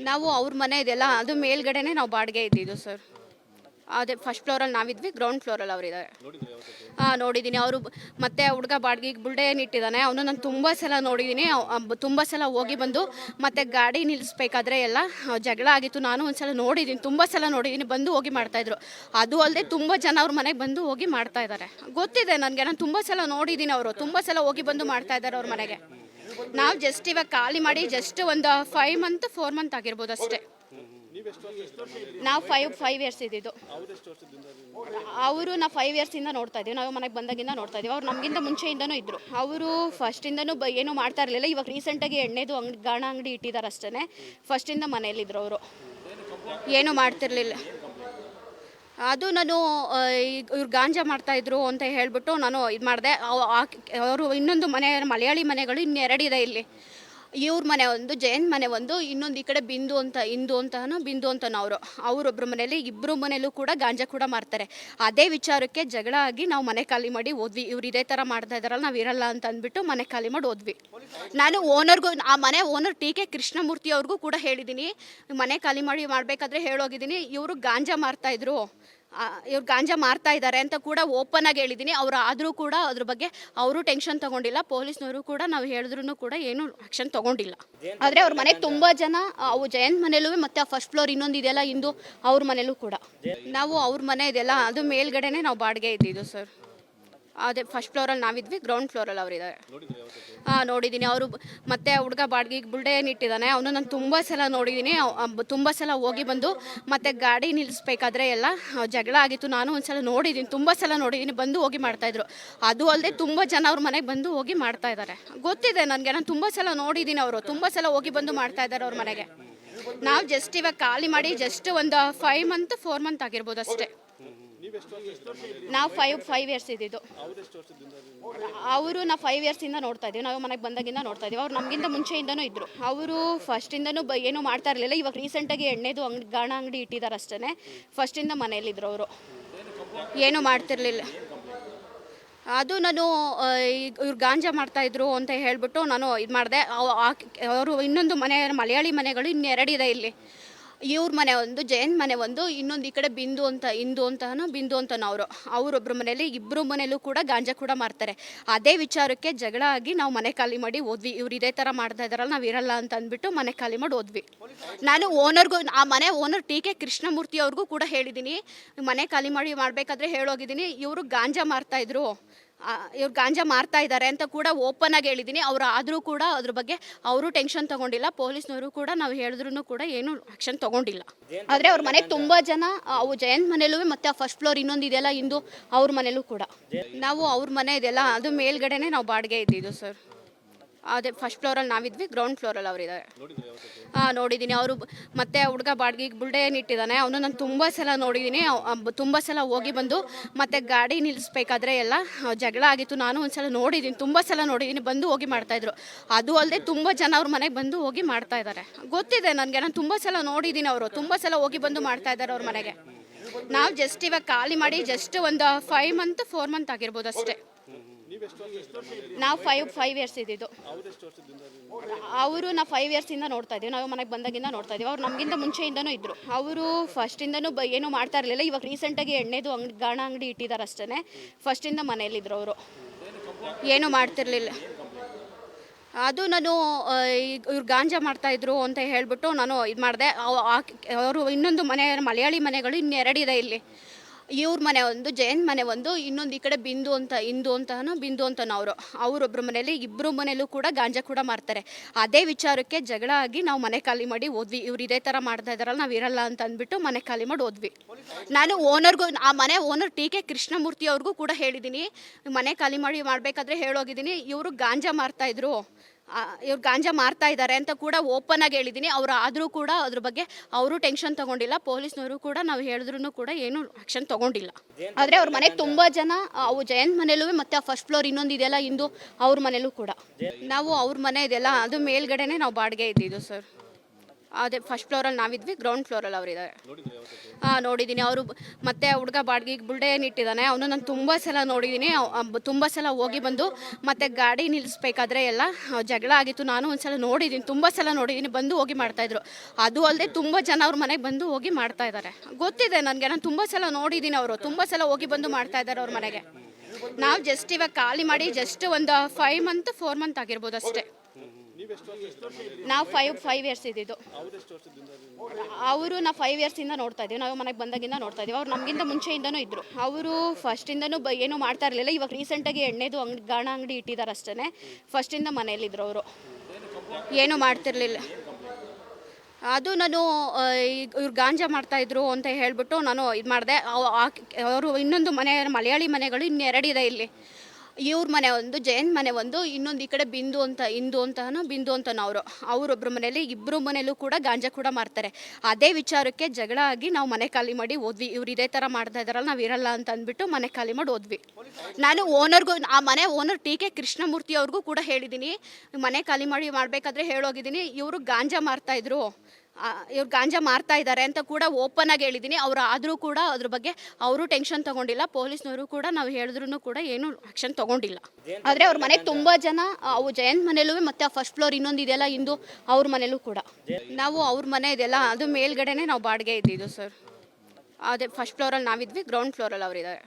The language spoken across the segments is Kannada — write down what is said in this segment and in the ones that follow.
ನಾವು ಅವ್ರ ಮನೆ ಇದೆಲ್ಲ ಅದು ಮೇಲ್ಗಡೆನೆ ನಾವು ಬಾಡಿಗೆ ಇದ್ದಿದ್ದು ಸರ್. ಅದೇ ಫಸ್ಟ್ ಫ್ಲೋರಲ್ಲಿ ನಾವಿದ್ವಿ, ಗ್ರೌಂಡ್ ಫ್ಲೋರಲ್ಲಿ ಅವರಿದ್ದಾರೆ. ನೋಡಿದ್ದೀನಿ. ಅವರು ಮತ್ತೆ ಹುಡುಗ ಬಾಡಿಗೆಗೆ ಬುಲ್ಡೇನ್ ಇಟ್ಟಿದ್ದಾನೆ, ಅವನು ನಾನು ತುಂಬ ಸಲ ನೋಡಿದ್ದೀನಿ. ತುಂಬ ಸಲ ಹೋಗಿ ಬಂದು ಮತ್ತೆ ಗಾಡಿ ನಿಲ್ಲಿಸ್ಬೇಕಾದ್ರೆ ಎಲ್ಲ ಜಗಳ ಆಗಿತ್ತು. ನಾನು ಒಂದ್ಸಲ ನೋಡಿದ್ದೀನಿ, ತುಂಬ ಸಲ ನೋಡಿದ್ದೀನಿ, ಬಂದು ಹೋಗಿ ಮಾಡ್ತಾಯಿದ್ರು. ಅದು ಅಲ್ಲದೆ ತುಂಬ ಜನ ಅವ್ರ ಮನೆಗೆ ಬಂದು ಹೋಗಿ ಮಾಡ್ತಾ ಇದ್ದಾರೆ. ಗೊತ್ತಿದೆ ನನಗೆ, ನಾನು ತುಂಬ ಸಲ ನೋಡಿದ್ದೀನಿ. ಅವರು ತುಂಬ ಸಲ ಹೋಗಿ ಬಂದು ಮಾಡ್ತಾ ಇದ್ದಾರೆ ಅವ್ರ ಮನೆಗೆ. ನಾವು ಜಸ್ಟ್ ಇವಾಗ ಖಾಲಿ ಮಾಡಿ ಜಸ್ಟ್ ಒಂದು 4 ಮಂತ್ ಆಗಿರ್ಬೋದು ಅಷ್ಟೇ. ನಾವು 5 ಇಯರ್ಸ್ ಇದ್ದಿದ್ದು. ಅವರು ನಾವು 5 ಇಯರ್ಸಿಂದ ನೋಡ್ತಾ ಇದ್ದೀವಿ. ನಾವು ಮನೆಗೆ ಬಂದಾಗಿಂದ ನೋಡ್ತಾ ಇದ್ದೀವಿ. ಅವ್ರು ನಮಗಿಂತ ಮುಂಚೆಯಿಂದನೂ ಇದ್ದರು. ಅವರು ಫಸ್ಟಿಂದನೂ ಏನೂ ಮಾಡ್ತಾ ಇರಲಿಲ್ಲ. ಇವಾಗ ರೀಸೆಂಟಾಗಿ ಎಣ್ಣೆದು ಗಾಣ ಅಂಗಡಿ ಇಟ್ಟಿದ್ದಾರೆ ಅಷ್ಟೇ. ಫಸ್ಟಿಂದ ಮನೆಯಲ್ಲಿದ್ದರು ಅವರು, ಏನೂ ಮಾಡ್ತಿರ್ಲಿಲ್ಲ. ಅದು ನಾನು ಇವ್ರು ಗಾಂಜಾ ಮಾಡ್ತಾಯಿದ್ರು ಅಂತ ಹೇಳಿಬಿಟ್ಟು ನಾನು ಇದು ಮಾಡಿದೆ. ಅವರು ಇನ್ನೊಂದು ಮನೆ, ಮಲಯಾಳಿ ಮನೆಗಳು ಇನ್ನೆರಡಿದೆ ಇಲ್ಲಿ. ಇವ್ರ ಮನೆ ಒಂದು, ಜಯಂತ್ ಮನೆ ಒಂದು, ಇನ್ನೊಂದು ಈ ಕಡೆ ಬಿಂದು ಅಂತನೋ ಅವರೊಬ್ಬರ ಮನೇಲಿ, ಇಬ್ಬರು ಮನೇಲೂ ಕೂಡ ಗಾಂಜಾ ಕೂಡ ಮಾರ್ತಾರೆ. ಅದೇ ವಿಚಾರಕ್ಕೆ ಜಗಳ ಆಗಿ ನಾವು ಮನೆ ಖಾಲಿ ಮಾಡಿ ಹೋದ್ವಿ. ಇವ್ರು ಇದೇ ಥರ ಮಾಡ್ತಾ ಇದ್ದಾರಲ್ಲ, ನಾವು ಇರಲ್ಲ ಅಂತ ಅಂದ್ಬಿಟ್ಟು ಮನೆ ಖಾಲಿ ಮಾಡಿ ಹೋದ್ವಿ. ನಾನು ಓನರ್ಗೂ, ಆ ಮನೆ ಓನರ್ ಟಿ.ಕೆ. ಕೃಷ್ಣಮೂರ್ತಿ ಅವ್ರಿಗೂ ಕೂಡ ಹೇಳಿದ್ದೀನಿ, ಮನೆ ಖಾಲಿ ಮಾಡಬೇಕಾದ್ರೆ ಹೇಳೋಗಿದ್ದೀನಿ. ಇವರು ಗಾಂಜಾ ಮಾರ್ತಾಯಿದ್ರು, ಇವ್ರು ಗಾಂಜಾ ಮಾರ್ತಾ ಇದ್ದಾರೆ ಅಂತ ಕೂಡ ಓಪನ್ ಆಗಿ ಹೇಳಿದ್ದೀನಿ. ಅವ್ರು ಆದರೂ ಕೂಡ ಅದ್ರ ಬಗ್ಗೆ ಅವರು ಟೆನ್ಷನ್ ತೊಗೊಂಡಿಲ್ಲ. ಪೊಲೀಸ್ನವರು ಕೂಡ ನಾವು ಹೇಳಿದ್ರು ಕೂಡ ಏನು ಆ್ಯಕ್ಷನ್ ತೊಗೊಂಡಿಲ್ಲ. ಆದರೆ ಅವ್ರ ಮನೆಗೆ ತುಂಬ ಜನ, ಅವು ಜಯಂತ್ ಮನೇಲೂ ಮತ್ತು ಆ ಫಸ್ಟ್ ಫ್ಲೋರ್ ಇನ್ನೊಂದು ಇದೆಯಲ್ಲ ಇಂದು, ಅವ್ರ ಮನೇಲೂ ಕೂಡ. ನಾವು ಅವ್ರ ಮನೆ ಇದೆಲ್ಲ ಅದು ಮೇಲ್ಗಡೆನೆ ನಾವು ಬಾಡಿಗೆ ಇದ್ದಿದ್ದು ಸರ್. ಅದೇ ಫಸ್ಟ್ ಫ್ಲೋರಲ್ಲಿ ನಾವಿದ್ವಿ, ಗ್ರೌಂಡ್ ಫ್ಲೋರಲ್ಲಿ ಅವರಿದ್ದಾರೆ. ನೋಡಿದ್ದೀನಿ. ಅವರು ಮತ್ತೆ ಹುಡುಗ ಬಾಡಿಗೆಗೆ ಬುಲ್ಡೇನ್ ಇಟ್ಟಿದ್ದಾನೆ, ಅವನು ನಾನು ತುಂಬ ಸಲ ನೋಡಿದ್ದೀನಿ. ತುಂಬ ಸಲ ಹೋಗಿ ಬಂದು ಮತ್ತೆ ಗಾಡಿ ನಿಲ್ಲಿಸ್ಬೇಕಾದ್ರೆ ಎಲ್ಲ ಜಗಳ ಆಗಿತ್ತು. ನಾನು ಒಂದ್ಸಲ ನೋಡಿದ್ದೀನಿ, ತುಂಬ ಸಲ ನೋಡಿದ್ದೀನಿ, ಬಂದು ಹೋಗಿ ಮಾಡ್ತಾಯಿದ್ರು. ಅದು ಅಲ್ಲದೆ ತುಂಬ ಜನ ಅವ್ರ ಮನೆಗೆ ಬಂದು ಹೋಗಿ ಮಾಡ್ತಾ ಇದ್ದಾರೆ. ಗೊತ್ತಿದೆ ನನಗೆ, ನಾನು ತುಂಬ ಸಲ ನೋಡಿದ್ದೀನಿ. ಅವರು ತುಂಬ ಸಲ ಹೋಗಿ ಬಂದು ಮಾಡ್ತಾ ಇದ್ದಾರೆ ಅವ್ರ ಮನೆಗೆ. ನಾವು ಜಸ್ಟ್ ಇವಾಗ ಖಾಲಿ ಮಾಡಿ ಜಸ್ಟ್ ಒಂದು 4 ಮಂತ್ ಆಗಿರ್ಬೋದು ಅಷ್ಟೇ. ನಾವು 5 ಇಯರ್ಸ್ ಇದ್ದಿದ್ದು. ಅವರು ನಾವು 5 ಇಯರ್ಸಿಂದ ನೋಡ್ತಾ ಇದ್ದೀವಿ. ನಾವು ಮನೆಗೆ ಬಂದಾಗಿಂದ ನೋಡ್ತಾ ಇದ್ದೀವಿ. ಅವ್ರು ನಮಗಿಂತ ಮುಂಚೆಯಿಂದನೂ ಇದ್ದರು. ಅವರು ಫಸ್ಟಿಂದನೂ ಏನೂ ಮಾಡ್ತಾ ಇರಲಿಲ್ಲ. ಇವಾಗ ರೀಸೆಂಟಾಗಿ ಎಣ್ಣೆದು ಗಾಣ ಅಂಗಡಿ ಇಟ್ಟಿದ್ದಾರೆ ಅಷ್ಟೇ. ಫಸ್ಟಿಂದ ಮನೆಯಲ್ಲಿದ್ದರು ಅವರು, ಏನೂ ಮಾಡ್ತಿರ್ಲಿಲ್ಲ. ಅದು ನಾನು ಇವ್ರು ಗಾಂಜಾ ಮಾಡ್ತಾಯಿದ್ರು ಅಂತ ಹೇಳಿಬಿಟ್ಟು ನಾನು ಇದು ಮಾಡಿದೆ. ಅವರು ಇನ್ನೊಂದು ಮನೆ, ಮಲಯಾಳಿ ಮನೆಗಳು ಇನ್ನೆರಡಿದೆ ಇಲ್ಲಿ. ಇವ್ರ ಮನೆ ಒಂದು, ಜಯಂತ್ ಮನೆ ಒಂದು, ಇನ್ನೊಂದು ಈ ಕಡೆ ಬಿಂದು ಅಂತನೋ ಅವರೊಬ್ಬರ ಮನೇಲಿ, ಇಬ್ಬರು ಮನೇಲೂ ಕೂಡ ಗಾಂಜಾ ಕೂಡ ಮಾರ್ತಾರೆ. ಅದೇ ವಿಚಾರಕ್ಕೆ ಜಗಳ ಆಗಿ ನಾವು ಮನೆ ಖಾಲಿ ಮಾಡಿ ಹೋದ್ವಿ. ಇವ್ರು ಇದೇ ಥರ ಮಾಡ್ತಾ ಇದ್ದಾರಲ್ಲ, ನಾವು ಇರಲ್ಲ ಅಂತ ಅಂದ್ಬಿಟ್ಟು ಮನೆ ಖಾಲಿ ಮಾಡಿ ಹೋದ್ವಿ. ನಾನು ಓನರ್ಗೂ, ಆ ಮನೆ ಓನರ್ ಟಿ.ಕೆ. ಕೃಷ್ಣಮೂರ್ತಿ ಅವ್ರಿಗೂ ಕೂಡ ಹೇಳಿದ್ದೀನಿ, ಮನೆ ಖಾಲಿ ಮಾಡಬೇಕಾದ್ರೆ ಹೇಳೋಗಿದ್ದೀನಿ. ಇವರು ಗಾಂಜಾ ಮಾರ್ತಾಯಿದ್ರು, ಇವ್ರು ಗಾಂಜಾ ಮಾರ್ತಾ ಇದ್ದಾರೆ ಅಂತ ಕೂಡ ಓಪನ್ ಆಗಿ ಹೇಳಿದ್ದೀನಿ. ಅವ್ರು ಆದರೂ ಕೂಡ ಅದ್ರ ಬಗ್ಗೆ ಅವರು ಟೆನ್ಷನ್ ತೊಗೊಂಡಿಲ್ಲ. ಪೊಲೀಸ್ನವರು ಕೂಡ ನಾವು ಹೇಳಿದ್ರು ಕೂಡ ಏನು ಆ್ಯಕ್ಷನ್ ತೊಗೊಂಡಿಲ್ಲ. ಆದರೆ ಅವ್ರ ಮನೆಗೆ ತುಂಬ ಜನ, ಅವು ಜಯಂತ್ ಮನೇಲೂ ಮತ್ತು ಆ ಫಸ್ಟ್ ಫ್ಲೋರ್ ಇನ್ನೊಂದು ಇದೆಯಲ್ಲ ಇಂದು, ಅವ್ರ ಮನೇಲೂ ಕೂಡ. ನಾವು ಅವ್ರ ಮನೆ ಇದೆಲ್ಲ ಅದು ಮೇಲ್ಗಡೆನೆ ನಾವು ಬಾಡಿಗೆ ಇದ್ದಿದ್ದು ಸರ್. ಅದೇ ಫಸ್ಟ್ ಫ್ಲೋರಲ್ಲಿ ನಾವಿದ್ವಿ, ಗ್ರೌಂಡ್ ಫ್ಲೋರಲ್ಲಿ ಅವರಿದ್ದಾರೆ. ನೋಡಿದ್ದೀನಿ. ಅವರು ಮತ್ತೆ ಹುಡುಗ ಬಾಡಿಗೆಗೆ ಬುಲ್ಡೇನ್ ಇಟ್ಟಿದ್ದಾನೆ, ಅವನು ನಾನು ತುಂಬ ಸಲ ನೋಡಿದ್ದೀನಿ. ತುಂಬ ಸಲ ಹೋಗಿ ಬಂದು ಮತ್ತೆ ಗಾಡಿ ನಿಲ್ಲಿಸ್ಬೇಕಾದ್ರೆ ಎಲ್ಲ ಜಗಳ ಆಗಿತ್ತು. ನಾನು ಒಂದ್ಸಲ ನೋಡಿದ್ದೀನಿ, ತುಂಬ ಸಲ ನೋಡಿದ್ದೀನಿ, ಬಂದು ಹೋಗಿ ಮಾಡ್ತಾಯಿದ್ರು. ಅದು ಅಲ್ಲದೆ ತುಂಬ ಜನ ಅವ್ರ ಮನೆಗೆ ಬಂದು ಹೋಗಿ ಮಾಡ್ತಾ ಇದ್ದಾರೆ. ಗೊತ್ತಿದೆ ನನಗೆ, ನಾನು ತುಂಬ ಸಲ ನೋಡಿದ್ದೀನಿ. ಅವರು ತುಂಬ ಸಲ ಹೋಗಿ ಬಂದು ಮಾಡ್ತಾ ಇದ್ದಾರೆ ಅವ್ರ ಮನೆಗೆ. ನಾವು ಜಸ್ಟ್ ಇವಾಗ ಖಾಲಿ ಮಾಡಿ ಜಸ್ಟ್ ಒಂದು 4 ಮಂತ್ ಆಗಿರ್ಬೋದು ಅಷ್ಟೇ. ನಾವು 5 ಇಯರ್ಸ್ ಇದ್ದಿದ್ದು. ಅವರು ನಾವು 5 ಇಯರ್ಸಿಂದ ನೋಡ್ತಾ ಇದ್ದೀವಿ. ನಾವು ಮನೆಗೆ ಬಂದಾಗಿಂದ ನೋಡ್ತಾ ಇದ್ದೀವಿ. ಅವ್ರು ನಮಗಿಂತ ಮುಂಚೆಯಿಂದನೂ ಇದ್ದರು. ಅವರು ಫಸ್ಟಿಂದನೂ ಏನೂ ಮಾಡ್ತಾ ಇರಲಿಲ್ಲ. ಇವಾಗ ರೀಸೆಂಟಾಗಿ ಎಣ್ಣೆದು ಗಾಣ ಅಂಗಡಿ ಇಟ್ಟಿದ್ದಾರೆ ಅಷ್ಟೇ. ಫಸ್ಟಿಂದ ಮನೆಯಲ್ಲಿದ್ದರು ಅವರು, ಏನೂ ಮಾಡ್ತಿರ್ಲಿಲ್ಲ. ಅದು ನಾನು ಇವ್ರು ಗಾಂಜಾ ಮಾಡ್ತಾಯಿದ್ರು ಅಂತ ಹೇಳಿಬಿಟ್ಟು ನಾನು ಇದು ಮಾಡಿದೆ. ಅವರು ಇನ್ನೊಂದು ಮನೆ, ಮಲಯಾಳಿ ಮನೆಗಳು ಇನ್ನೆರಡಿದೆ ಇಲ್ಲಿ. ಇವ್ರ ಮನೆ ಒಂದು, ಜಯಂತ್ ಮನೆ ಒಂದು, ಇನ್ನೊಂದು ಈ ಕಡೆ ಬಿಂದು ಅಂತನೋ ಅವರೊಬ್ಬರ ಮನೇಲಿ, ಇಬ್ಬರು ಮನೇಲೂ ಕೂಡ ಗಾಂಜಾ ಕೂಡ ಮಾರ್ತಾರೆ. ಅದೇ ವಿಚಾರಕ್ಕೆ ಜಗಳ ಆಗಿ ನಾವು ಮನೆ ಖಾಲಿ ಮಾಡಿ ಹೋದ್ವಿ. ಇವ್ರು ಇದೇ ಥರ ಮಾಡ್ತಾ ಇದ್ದಾರಲ್ಲ, ನಾವು ಇರಲ್ಲ ಅಂತ ಅಂದ್ಬಿಟ್ಟು ಮನೆ ಖಾಲಿ ಮಾಡಿ ಹೋದ್ವಿ. ನಾನು ಓನರ್ಗೂ, ಆ ಮನೆ ಓನರ್ ಟಿ.ಕೆ. ಕೃಷ್ಣಮೂರ್ತಿ ಅವ್ರಿಗೂ ಕೂಡ ಹೇಳಿದ್ದೀನಿ, ಮನೆ ಖಾಲಿ ಮಾಡಬೇಕಾದ್ರೆ ಹೇಳೋಗಿದ್ದೀನಿ. ಇವರು ಗಾಂಜಾ ಮಾರ್ತಾಯಿದ್ರು, ಇವ್ರು ಗಾಂಜಾ ಮಾರ್ತಾ ಇದ್ದಾರೆ ಅಂತ ಕೂಡ ಓಪನ್ ಆಗಿ ಹೇಳಿದ್ದೀನಿ. ಅವ್ರು ಆದರೂ ಕೂಡ ಅದ್ರ ಬಗ್ಗೆ ಅವರು ಟೆನ್ಷನ್ ತೊಗೊಂಡಿಲ್ಲ. ಪೊಲೀಸ್ನವರು ಕೂಡ ನಾವು ಹೇಳಿದ್ರು ಕೂಡ ಏನು ಆ್ಯಕ್ಷನ್ ತೊಗೊಂಡಿಲ್ಲ. ಆದರೆ ಅವ್ರ ಮನೆಗೆ ತುಂಬ ಜನ, ಅವು ಜಯಂತ್ ಮನೇಲೂ ಮತ್ತು ಆ ಫಸ್ಟ್ ಫ್ಲೋರ್ ಇನ್ನೊಂದು ಇದೆಯಲ್ಲ ಇಂದು, ಅವ್ರ ಮನೇಲೂ ಕೂಡ. ನಾವು ಅವ್ರ ಮನೆ ಇದೆಲ್ಲ ಅದು ಮೇಲ್ಗಡೆನೆ ನಾವು ಬಾಡಿಗೆ ಇದ್ದಿದ್ದು ಸರ್. ಅದೇ ಫಸ್ಟ್ ಫ್ಲೋರಲ್ಲಿ ನಾವಿದ್ವಿ, ಗ್ರೌಂಡ್ ಫ್ಲೋರಲ್ಲಿ ಅವರಿದ್ದಾರೆ. ನೋಡಿದ್ದೀನಿ. ಅವರು ಮತ್ತೆ ಹುಡುಗ ಬಾಡಿಗೆಗೆ ಬುಲ್ಡೆ ಇಟ್ಟಿದ್ದಾನೆ, ಅವನು ನಾನು ತುಂಬ ಸಲ ನೋಡಿದ್ದೀನಿ. ತುಂಬ ಸಲ ಹೋಗಿ ಬಂದು ಮತ್ತೆ ಗಾಡಿ ನಿಲ್ಲಿಸ್ಬೇಕಾದ್ರೆ ಎಲ್ಲ ಜಗಳ ಆಗಿತ್ತು. ನಾನು ಒಂದ್ಸಲ ನೋಡಿದ್ದೀನಿ, ತುಂಬ ಸಲ ನೋಡಿದ್ದೀನಿ, ಬಂದು ಹೋಗಿ ಮಾಡ್ತಾಯಿದ್ರು. ಅದು ಅಲ್ಲದೆ ತುಂಬ ಜನ ಅವ್ರ ಮನೆಗೆ ಬಂದು ಹೋಗಿ ಮಾಡ್ತಾ ಇದ್ದಾರೆ. ಗೊತ್ತಿದೆ ನನಗೆ, ನಾನು ತುಂಬ ಸಲ ನೋಡಿದ್ದೀನಿ. ಅವರು ತುಂಬ ಸಲ ಹೋಗಿ ಬಂದು ಮಾಡ್ತಾ ಇದ್ದಾರೆ ಅವ್ರ ಮನೆಗೆ. ನಾವು ಜಸ್ಟ್ ಇವಾಗ ಖಾಲಿ ಮಾಡಿ ಜಸ್ಟ್ ಒಂದು 4 ಮಂತ್ ಆಗಿರ್ಬೋದು ಅಷ್ಟೇ. ನಾವು 5 ಇಯರ್ಸ್ ಇದ್ದಿದ್ದು. ಅವರು ನಾವು 5 ಇಯರ್ಸಿಂದ ನೋಡ್ತಾ ಇದ್ದೀವಿ. ನಾವು ಮನೆಗೆ ಬಂದಾಗಿಂದ ನೋಡ್ತಾ ಇದ್ದೀವಿ. ಅವ್ರು ನಮಗಿಂತ ಮುಂಚೆಯಿಂದನೂ ಇದ್ದರು. ಅವರು ಫಸ್ಟಿಂದನೂ ಏನೂ ಮಾಡ್ತಾ ಇರಲಿಲ್ಲ. ಇವಾಗ ರೀಸೆಂಟಾಗಿ ಎಣ್ಣೆದು ಗಾಣ ಅಂಗಡಿ ಇಟ್ಟಿದ್ದಾರೆ ಅಷ್ಟೇ. ಫಸ್ಟಿಂದ ಮನೆಯಲ್ಲಿದ್ದರು ಅವರು, ಏನೂ ಮಾಡ್ತಿರ್ಲಿಲ್ಲ. ಅದು ನಾನು ಇವ್ರು ಗಾಂಜಾ ಮಾಡ್ತಾಯಿದ್ರು ಅಂತ ಹೇಳಿಬಿಟ್ಟು ನಾನು ಇದು ಮಾಡಿದೆ. ಅವರು ಇನ್ನೊಂದು ಮನೆ, ಮಲಯಾಳಿ ಮನೆಗಳು ಇನ್ನೆರಡಿದೆ ಇಲ್ಲಿ. ಇವ್ರ ಮನೆ ಒಂದು, ಜಯಂತ್ ಮನೆ ಒಂದು, ಇನ್ನೊಂದು ಈ ಕಡೆ ಬಿಂದು ಅಂತನೋ ಅವರೊಬ್ಬರ ಮನೇಲಿ, ಇಬ್ಬರು ಮನೇಲೂ ಕೂಡ ಗಾಂಜಾ ಕೂಡ ಮಾರ್ತಾರೆ. ಅದೇ ವಿಚಾರಕ್ಕೆ ಜಗಳ ಆಗಿ ನಾವು ಮನೆ ಖಾಲಿ ಮಾಡಿ ಹೋದ್ವಿ. ಇವ್ರು ಇದೇ ಥರ ಮಾಡ್ತಾ ಇದ್ದಾರಲ್ಲ, ನಾವು ಇರಲ್ಲ ಅಂತ ಅಂದ್ಬಿಟ್ಟು ಮನೆ ಖಾಲಿ ಮಾಡಿ ಹೋದ್ವಿ. ನಾನು ಓನರ್ಗೂ, ಆ ಮನೆ ಓನರ್ ಟಿ.ಕೆ. ಕೃಷ್ಣಮೂರ್ತಿ ಅವ್ರಿಗೂ ಕೂಡ ಹೇಳಿದ್ದೀನಿ, ಮನೆ ಖಾಲಿ ಮಾಡಿ ಮಾಡಬೇಕಾದ್ರೆ ಹೇಳೋಗಿದ್ದೀನಿ. ಇವರು ಗಾಂಜಾ ಮಾರ್ತಾಯಿದ್ರು, ಇವ್ರು ಗಾಂಜಾ ಮಾರ್ತಾ ಇದ್ದಾರೆ ಅಂತ ಕೂಡ ಓಪನ್ ಆಗಿ ಹೇಳಿದ್ದೀನಿ. ಅವರು ಆದರೂ ಕೂಡ ಅದ್ರ ಬಗ್ಗೆ ಅವರು ಟೆನ್ಷನ್ ತೊಗೊಂಡಿಲ್ಲ. ಪೊಲೀಸ್ನವರು ಕೂಡ ನಾವು ಹೇಳಿದ್ರು ಕೂಡ ಏನು ಆ್ಯಕ್ಷನ್ ತೊಗೊಂಡಿಲ್ಲ. ಆದರೆ ಅವ್ರ ಮನೆಗೆ ತುಂಬ ಜನ, ಅವು ಜಯಂತ್ ಮನೇಲೂ ಮತ್ತು ಆ ಫಸ್ಟ್ ಫ್ಲೋರ್ ಇನ್ನೊಂದು ಇದೆಯಲ್ಲ ಇಂದು, ಅವ್ರ ಮನೇಲೂ ಕೂಡ. ನಾವು ಅವ್ರ ಮನೆ ಇದೆಯಲ್ಲ, ಅದು ಮೇಲ್ಗಡೆನೇ ನಾವು ಬಾಡಿಗೆ ಇದ್ದಿದ್ದು ಸರ್. ಅದೇ ಫಸ್ಟ್ ಫ್ಲೋರಲ್ಲಿ ನಾವಿದ್ವಿ, ಗ್ರೌಂಡ್ ಫ್ಲೋರಲ್ಲಿ ಅವರಿದ್ದಾರೆ.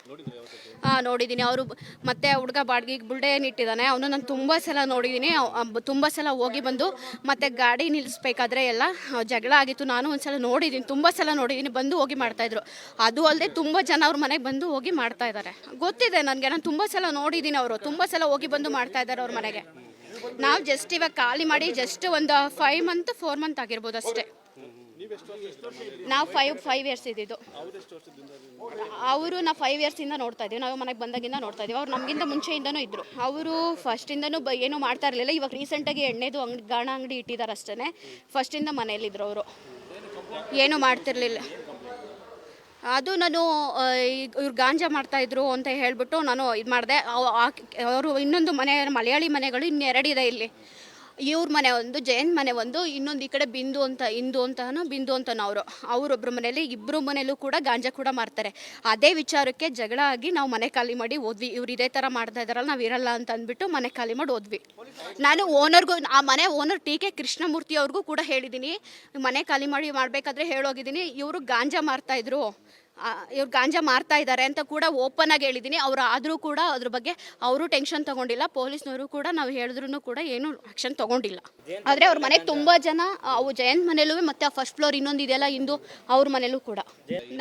ನೋಡಿದ್ದೀನಿ. ಅವರು ಮತ್ತೆ ಹುಡುಗ ಬಾಡಿಗೆಗೆ ಬುಲ್ಡೆ ಇಟ್ಟಿದ್ದಾನೆ, ಅವನು ನಾನು ತುಂಬ ಸಲ ನೋಡಿದ್ದೀನಿ. ತುಂಬ ಸಲ ಹೋಗಿ ಬಂದು ಮತ್ತೆ ಗಾಡಿ ನಿಲ್ಲಿಸ್ಬೇಕಾದ್ರೆ ಎಲ್ಲ ಜಗಳ ಆಗಿತ್ತು. ನಾನು ಒಂದ್ಸಲ ನೋಡಿದ್ದೀನಿ, ತುಂಬ ಸಲ ನೋಡಿದ್ದೀನಿ, ಬಂದು ಹೋಗಿ ಮಾಡ್ತಾಯಿದ್ರು. ಅದು ಅಲ್ಲದೆ ತುಂಬ ಜನ ಅವ್ರ ಮನೆಗೆ ಬಂದು ಹೋಗಿ ಮಾಡ್ತಾ ಇದ್ದಾರೆ. ಗೊತ್ತಿದೆ ನನಗೆ, ನಾನು ತುಂಬ ಸಲ ನೋಡಿದ್ದೀನಿ. ಅವರು ತುಂಬ ಸಲ ಹೋಗಿ ಬಂದು ಮಾಡ್ತಾ ಇದ್ದಾರೆ ಅವ್ರ ಮನೆಗೆ. ನಾವು ಜಸ್ಟ್ ಇವಾಗ ಖಾಲಿ ಮಾಡಿ ಜಸ್ಟ್ ಒಂದು 4 ಮಂತ್ ಆಗಿರ್ಬೋದು ಅಷ್ಟೇ. ನಾವು 5 ಇಯರ್ಸ್ ಇದ್ದಿದ್ದು. ಅವರು ನಾವು 5 ಇಯರ್ಸಿಂದ ನೋಡ್ತಾ ಇದ್ದೀವಿ. ನಾವು ಮನೆಗೆ ಬಂದಾಗಿಂದ ನೋಡ್ತಾ ಇದ್ದೀವಿ. ಅವ್ರು ನಮಗಿಂತ ಮುಂಚೆಯಿಂದನೂ ಇದ್ದರು. ಅವರು ಫಸ್ಟಿಂದನೂ ಏನೂ ಮಾಡ್ತಾ ಇರಲಿಲ್ಲ. ಇವಾಗ ರೀಸೆಂಟಾಗಿ ಎಣ್ಣೆದು ಗಾಣ ಅಂಗಡಿ ಇಟ್ಟಿದ್ದಾರೆ ಅಷ್ಟೇ. ಫಸ್ಟಿಂದ ಮನೆಯಲ್ಲಿದ್ದರು ಅವರು, ಏನೂ ಮಾಡ್ತಿರ್ಲಿಲ್ಲ. ಅದು ನಾನು ಇವ್ರು ಗಾಂಜಾ ಮಾಡ್ತಾಯಿದ್ರು ಅಂತ ಹೇಳಿಬಿಟ್ಟು ನಾನು ಇದು ಮಾಡಿದೆ. ಅವರು ಇನ್ನೊಂದು ಮನೆ, ಮಲಯಾಳಿ ಮನೆಗಳು ಇನ್ನೆರಡಿದೆ ಇಲ್ಲಿ. ಇವ್ರ ಮನೆ ಒಂದು, ಜಯಂತ್ ಮನೆ ಒಂದು, ಇನ್ನೊಂದು ಈ ಕಡೆ ಬಿಂದು ಅಂತನೋ ಅವರೊಬ್ಬರ ಮನೇಲಿ, ಇಬ್ಬರು ಮನೇಲೂ ಕೂಡ ಗಾಂಜಾ ಕೂಡ ಮಾರ್ತಾರೆ. ಅದೇ ವಿಚಾರಕ್ಕೆ ಜಗಳ ಆಗಿ ನಾವು ಮನೆ ಖಾಲಿ ಮಾಡಿ ಹೋದ್ವಿ. ಇವ್ರು ಇದೇ ಥರ ಮಾಡ್ತಾ ಇದ್ದಾರಲ್ಲ, ನಾವು ಇರಲ್ಲ ಅಂತ ಅಂದ್ಬಿಟ್ಟು ಮನೆ ಖಾಲಿ ಮಾಡಿ ಹೋದ್ವಿ. ನಾನು ಓನರ್ಗೂ, ಆ ಮನೆ ಓನರ್ ಟಿ.ಕೆ. ಕೃಷ್ಣಮೂರ್ತಿ ಅವ್ರಿಗೂ ಕೂಡ ಹೇಳಿದ್ದೀನಿ, ಮನೆ ಖಾಲಿ ಮಾಡಿ ಮಾಡಬೇಕಾದ್ರೆ ಹೇಳೋಗಿದ್ದೀನಿ. ಇವರು ಗಾಂಜಾ ಮಾರ್ತಾಯಿದ್ರು, ಇವ್ರು ಗಾಂಜಾ ಮಾರ್ತಾ ಇದ್ದಾರೆ ಅಂತ ಕೂಡ ಓಪನ್ ಆಗಿ ಹೇಳಿದ್ದೀನಿ. ಅವರು ಆದರೂ ಕೂಡ ಅದ್ರ ಬಗ್ಗೆ ಅವರು ಟೆನ್ಷನ್ ತೊಗೊಂಡಿಲ್ಲ. ಪೊಲೀಸ್ನವರು ಕೂಡ ನಾವು ಹೇಳಿದ್ರು ಕೂಡ ಏನು ಆ್ಯಕ್ಷನ್ ತೊಗೊಂಡಿಲ್ಲ. ಆದರೆ ಅವ್ರ ಮನೆಗೆ ತುಂಬ ಜನ, ಅವು ಜಯಂತ್ ಮನೇಲೂ ಮತ್ತು ಆ ಫಸ್ಟ್ ಫ್ಲೋರ್ ಇನ್ನೊಂದು ಇದೆಯಲ್ಲ ಇಂದು, ಅವ್ರ ಮನೇಲೂ ಕೂಡ.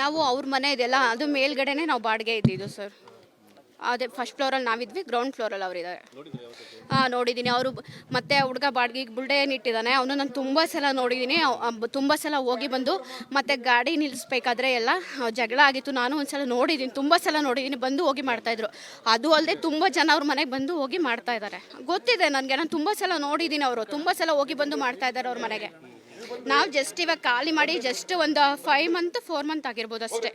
ನಾವು ಅವ್ರ ಮನೆ ಇದೆಯಲ್ಲ, ಅದು ಮೇಲ್ಗಡೆನೇ ನಾವು ಬಾಡಿಗೆ ಇದ್ದಿದ್ದು ಸರ್. ಅದೇ ಫಸ್ಟ್ ಫ್ಲೋರಲ್ಲಿ ನಾವಿದ್ವಿ, ಗ್ರೌಂಡ್ ಫ್ಲೋರಲ್ಲಿ ಅವರಿದ್ದಾರೆ. ನೋಡಿದ್ದೀನಿ. ಅವರು ಮತ್ತೆ ಹುಡುಗ ಬಾಡಿಗೆಗೆ ಬುಲ್ಡೆ ಇಟ್ಟಿದ್ದಾನೆ, ಅವನು ನಾನು ತುಂಬ ಸಲ ನೋಡಿದ್ದೀನಿ. ತುಂಬ ಸಲ ಹೋಗಿ ಬಂದು ಮತ್ತೆ ಗಾಡಿ ನಿಲ್ಲಿಸ್ಬೇಕಾದ್ರೆ ಎಲ್ಲ ಜಗಳ ಆಗಿತ್ತು. ನಾನು ಒಂದ್ಸಲ ನೋಡಿದ್ದೀನಿ, ತುಂಬ ಸಲ ನೋಡಿದ್ದೀನಿ, ಬಂದು ಹೋಗಿ ಮಾಡ್ತಾಯಿದ್ರು. ಅದು ಅಲ್ಲದೆ ತುಂಬ ಜನ ಅವ್ರ ಮನೆಗೆ ಬಂದು ಹೋಗಿ ಮಾಡ್ತಾ ಇದ್ದಾರೆ. ಗೊತ್ತಿದೆ ನನಗೆ, ನಾನು ತುಂಬ ಸಲ ನೋಡಿದ್ದೀನಿ. ಅವರು ತುಂಬ ಸಲ ಹೋಗಿ ಬಂದು ಮಾಡ್ತಾ ಇದ್ದಾರೆ ಅವ್ರ ಮನೆಗೆ. ನಾವು ಜಸ್ಟ್ ಇವಾಗ ಖಾಲಿ ಮಾಡಿ ಜಸ್ಟ್ ಒಂದು 4 ಮಂತ್ ಆಗಿರ್ಬೋದು ಅಷ್ಟೇ.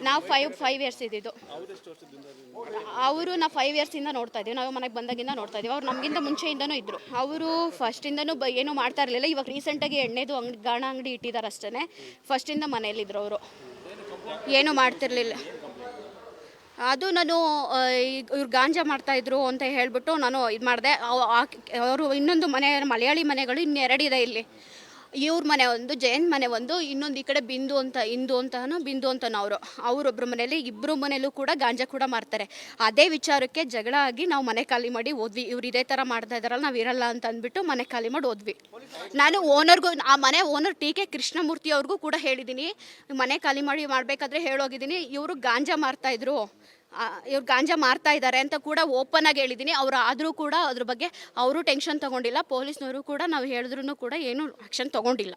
ನಾವು 5 ಇಯರ್ಸ್ ಇದ್ದಿದ್ದು. ಅವರು ನಾವು 5 ಇಯರ್ಸಿಂದ ನೋಡ್ತಾ ಇದ್ದೀವಿ. ನಾವು ಮನೆಗೆ ಬಂದಾಗಿಂದ ನೋಡ್ತಾ ಇದ್ದೀವಿ. ಅವ್ರು ನಮಗಿಂತ ಮುಂಚೆಯಿಂದನೂ ಇದ್ದರು. ಅವರು ಫಸ್ಟಿಂದನೂ ಏನೂ ಮಾಡ್ತಾ ಇರಲಿಲ್ಲ. ಇವಾಗ ರೀಸೆಂಟಾಗಿ ಎಣ್ಣೆದು ಗಾಣ ಅಂಗಡಿ ಇಟ್ಟಿದ್ದಾರೆ ಅಷ್ಟೇ. ಫಸ್ಟಿಂದ ಮನೆಯಲ್ಲಿದ್ದರು ಅವರು, ಏನೂ ಮಾಡ್ತಿರ್ಲಿಲ್ಲ. ಅದು ನಾನು ಇವ್ರು ಗಾಂಜಾ ಮಾಡ್ತಾಯಿದ್ರು ಅಂತ ಹೇಳಿಬಿಟ್ಟು ನಾನು ಇದು ಮಾಡಿದೆ. ಅವರು ಇನ್ನೊಂದು ಮನೆ, ಮಲಯಾಳಿ ಮನೆಗಳು ಇನ್ನೆರಡಿದೆ ಇಲ್ಲಿ. ಇವ್ರ ಮನೆ ಒಂದು, ಜಯಂತ್ ಮನೆ ಒಂದು, ಇನ್ನೊಂದು ಈ ಕಡೆ ಬಿಂದು ಅಂತನೋ ಅವರೊಬ್ಬರ ಮನೇಲಿ, ಇಬ್ಬರು ಮನೇಲೂ ಕೂಡ ಗಾಂಜಾ ಕೂಡ ಮಾರ್ತಾರೆ. ಅದೇ ವಿಚಾರಕ್ಕೆ ಜಗಳ ಆಗಿ ನಾವು ಮನೆ ಖಾಲಿ ಮಾಡಿ ಹೋದ್ವಿ. ಇವ್ರು ಇದೇ ಥರ ಮಾಡ್ತಾ ಇದ್ದಾರಲ್ಲ, ನಾವು ಇರಲ್ಲ ಅಂತ ಅಂದ್ಬಿಟ್ಟು ಮನೆ ಖಾಲಿ ಮಾಡಿ ಹೋದ್ವಿ. ನಾನು ಓನರ್ಗೂ, ಆ ಮನೆ ಓನರ್ ಟಿ.ಕೆ. ಕೃಷ್ಣಮೂರ್ತಿ ಅವ್ರಿಗೂ ಕೂಡ ಹೇಳಿದ್ದೀನಿ, ಮನೆ ಖಾಲಿ ಮಾಡಿ ಮಾಡಬೇಕಾದ್ರೆ ಹೇಳೋಗಿದ್ದೀನಿ. ಇವರು ಗಾಂಜಾ ಮಾರ್ತಾಯಿದ್ರು, ಇವ್ರು ಗಾಂಜಾ ಮಾರ್ತಾ ಇದ್ದಾರೆ ಅಂತ ಕೂಡ ಓಪನ್ ಆಗಿ ಹೇಳಿದ್ದೀನಿ. ಅವರು ಆದರೂ ಕೂಡ ಅದ್ರ ಬಗ್ಗೆ ಅವರು ಟೆನ್ಷನ್ ತೊಗೊಂಡಿಲ್ಲ. ಪೊಲೀಸ್ನವರು ಕೂಡ ನಾವು ಹೇಳಿದ್ರು ಕೂಡ ಏನು ಆ್ಯಕ್ಷನ್ ತೊಗೊಂಡಿಲ್ಲ.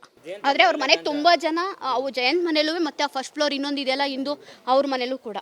ಆದರೆ ಅವ್ರ ಮನೆಗೆ ತುಂಬ ಜನ, ಅವು ಜಯಂತ್ ಮನೇಲೂ ಮತ್ತು ಆ ಫಸ್ಟ್ ಫ್ಲೋರ್ ಇನ್ನೊಂದು ಇದೆಯಲ್ಲ ಇಂದು, ಅವ್ರ ಮನೇಲೂ ಕೂಡ.